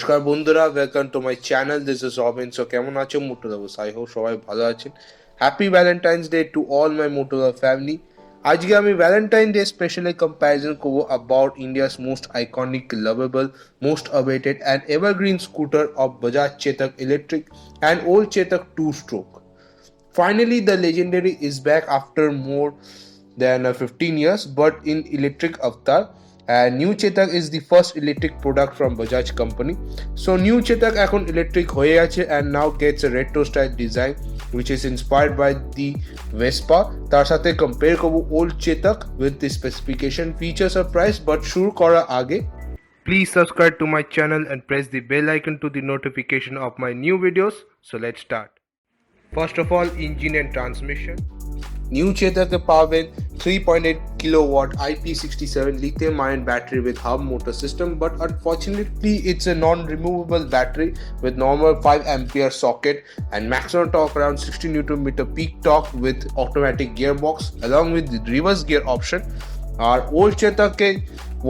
নমস্কার বন্ধুরা, welcome to my channel. This is Robin. So কেমন আছো মোটো লাভার্স? আই হোপ সবাই ভালো আছেন। Happy Valentine's day to all my moto lover family. আজকে আমি ভ্যালেন্টাইন ডে স্পেশালি কম্প্যারিজন করবো about India's most iconic, lovable, most awaited and evergreen scooter of Bajaj Chetak Electric and old Chetak 2-stroke. Finally, the legendary is back after more than 15 years, but in electric avatar. And new Chetak is the first electric product from Bajaj company. So new Chetak এখন electric হয়ে আছে and now gets a retro style design which is inspired by the Vespa. তার সাথে compare করব old Chetak with the specification, features or price. But শুরু করার আগে please subscribe to my channel and press the bell icon to the notification of my new videos. So let's start. First of all, engine and transmission. New Chetak powered 3.8 kilowatt IP67 lithium-ion battery with hub motor system, but unfortunately it's a non-removable battery with normal 5 ampere socket and maximum torque around 60 Nm peak torque with automatic gearbox along with the reverse gear option. Our old Chetak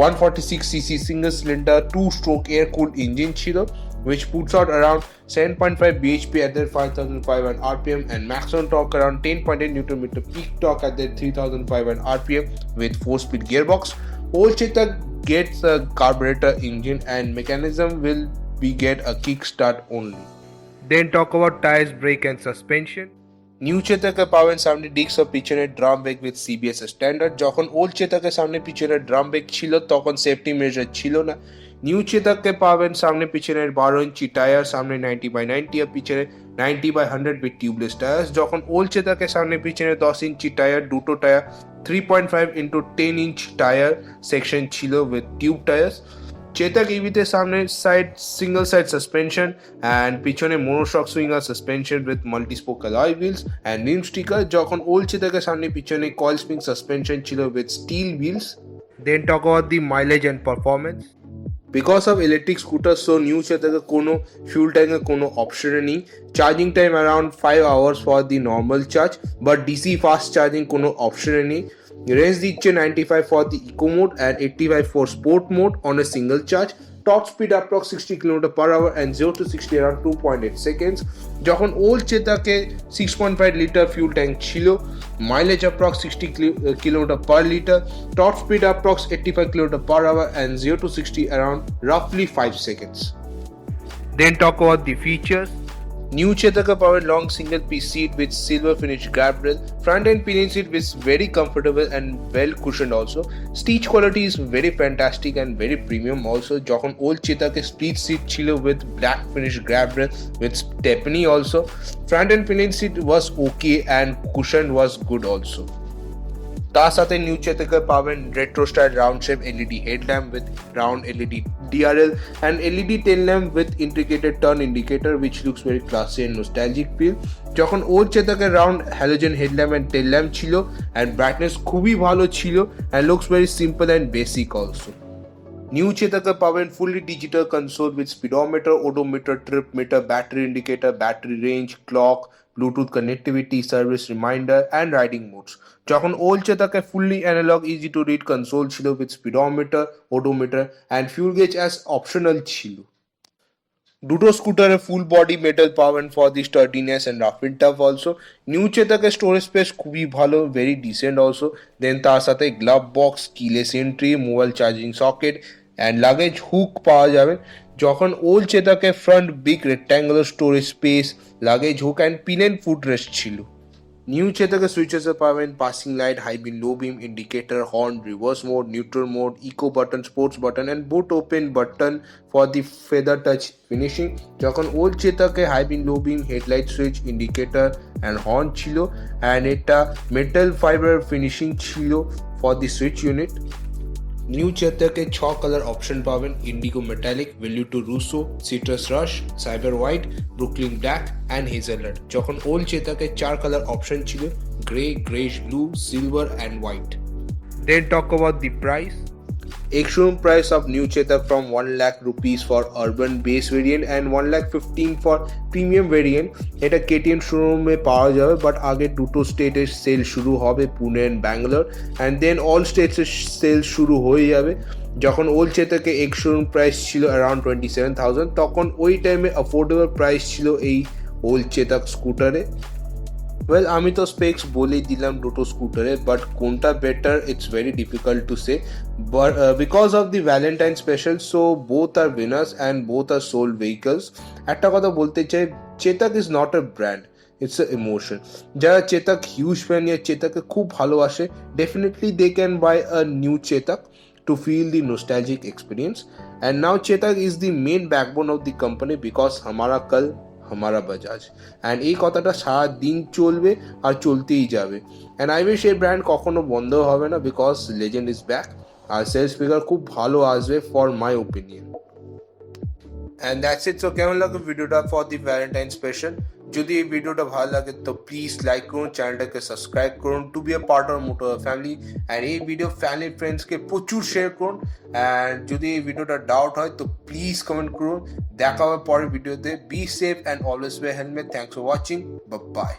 146cc single cylinder 2-stroke air-cooled engine chilo, which puts out around 7.5 bhp at their 5500 rpm and maximum torque around 10.8 Nm peak torque at their 3500 rpm with 4-speed gearbox. Old Chetak gets a carburetor engine and mechanism will be get a kickstart only. Then talk about tires, brake and suspension. New চেতাকের পাবেন সামনে disc ও পিছনে drum brake with CBS standard. যখন old চেতাকের সামনে পিছনে drum break ছিল তখন সেফটি মেজার ছিল না। নিউ চেতাককে পাবেন সামনে পিছনের 12 ইঞ্চি টায়ার, সামনে 90/90 আর পিছনে 90/100 উইথ টিউবলেস টায়ার্স। যখন ওল্ড চেতাকের সামনে পিছনে 10 ইঞ্চি টায়ার, দুটো tyre 3.5 into 10 inch tyre section ছিল উইথ টিউব টায়ার্স। চেতাক ইভিতে সামনে side single side suspension and পিছনে monoshock swinger suspension with multispoke alloy wheels and rim sticker. যখন ওল্ড চেতাকের সামনে পিছনে কয়েল স্প্রিং সাসপেনশন ছিল with steel wheels. Then talk about the mileage and performance. Because of electric scooters, so new Chetak কোনো fuel tank কোনো option নেই। Charging time around 5 hours for the normal charge, but DC fast charging কোনো option নেই। Range দিচ্ছে 95 for the eco mode and 85 for sport mode on a single charge. Top speed approx 60 km/h and 0 to 60 around 2.8 seconds. যখন old চেতাকে 6.5 litre fuel tank ছিল, mileage approx 60 km/L, top speed approx 85 km/h and 0 to 60 around roughly 5 seconds. Then talk about the features. New Chetak powered long single piece seat with silver finish grab rail. Front end pillion seat is very comfortable and well cushioned also. Stitch quality is very fantastic and very premium also. যখন old Chetak split seat ছিল with black finish grab rail with stepney also. Front end pillion seat was okay and cushion was good also. তার সাথে new চেতাকে পাবেন retro style round shape LED headlamp with round LED DRL and LED tail lamp with integrated turn indicator which looks very classy and nostalgic feel. যখন old চেতাকের round halogen headlamp and tail lamp ছিল and brightness খুবই ভালো ছিল and looks very simple and basic also. New চেতাকে পাবেন fully digital console with speedometer, odometer, trip meter, battery indicator, battery range, clock, bluetooth connectivity, service reminder and riding modes. যখন old চেতাকে fully analogue easy to read console ছিল with speedometer, odometer and fuel gauge as optional ছিল। দুটো স্কুটারে full body metal পাবেন for the sturdiness and rough and tough also. New চেতাকের storage space খুবই ভালো, ভেরি ডিসেন্ট অলসো। দেন তার সাথে glove box, keyless entry, mobile charging socket and luggage hook পাওয়া যাবে। যখন ওল্ড চেতাকে front big rectangular storage space, luggage hook and pin and foot rest ছিল। নিউ চেতাকে সুইচেসে পাবেন passing light, high beam, low beam, indicator, horn, reverse mode, neutral mode, eco button, sports button and boot open button for the feather touch finishing. যখন old চেতাকে high beam, low beam, headlight switch, indicator and horn ছিল and এটা metal fibre finishing ছিল for the switch unit. New চেতাকে 6 colour option পাবেন, indigo metallic, Velluto Rosso, citrus rush, cyber white, Brooklyn black and hazelnut. যখন old চেতাকে 4 colour option ছিল, grey, greyish blue, silver and white. Then talk about the price. Ex-Showroom price of new Chetak from 1 lakh rupees for urban base variant and 1 lakh 15 for premium variant. এটা KTM শোরুমে পাওয়া যাবে, but আগে দুটো স্টেটে sale শুরু হবে, Pune and Bangalore, and then all স্টেটসের সেল শুরু হয়ে যাবে। যখন ওল্ড চেতাকে এক্স শোরুম প্রাইস ছিল অ্যারাউন্ড 27,000, তখন ওই টাইমে অ্যাফোর্ডেবল প্রাইস ছিল এই ওল্ড চেতাক স্কুটারে। ওয়েল, আমি তো স্পেক্স বলেই দিলাম দুটো স্কুটারে, বাট কোনটা better it's very difficult to say, but because of the Valentine special, so both are winners and both are sold vehicles. একটা কথা বলতে চাই, Chetak is not a brand, it's a emotion. যারা চেতাক হিউজ ফ্যান ইয়া চেতাকে খুব ভালোবাসে, definitely they can buy a new Chetak to feel the nostalgic experience. And now Chetak is the main backbone of the company because hamara kal hamara Bajaj, and এই কথাটা সারা দিন চলবে আর চলতেই যাবে। and I wish এই ব্র্যান্ড কখনো বন্ধ হবে না, বিকজ লেজেন্ড ইজ ব্যাক, আর সেলস ফিগার খুব ভালো আসবে for my opinion. And that's it. So কেমন লাগে ভিডিওটা ফর দি ভ্যালেন্টাইন স্পেশাল? যদি এই ভিডিওটা ভালো লাগে তো প্লিজ লাইক করুন, চ্যানেলটাকে সাবস্ক্রাইব করুন to be a part of moto family, and এই ভিডিও ফ্যামিলি ফ্রেন্ডসকে প্রচুর শেয়ার করুন। অ্যান্ড যদি এই ভিডিওটা ডাউট হয় তো প্লিজ কমেন্ট করুন। দেখা হবে পরের ভিডিওতে। Be safe and always wear helmet. Thanks for watching. By.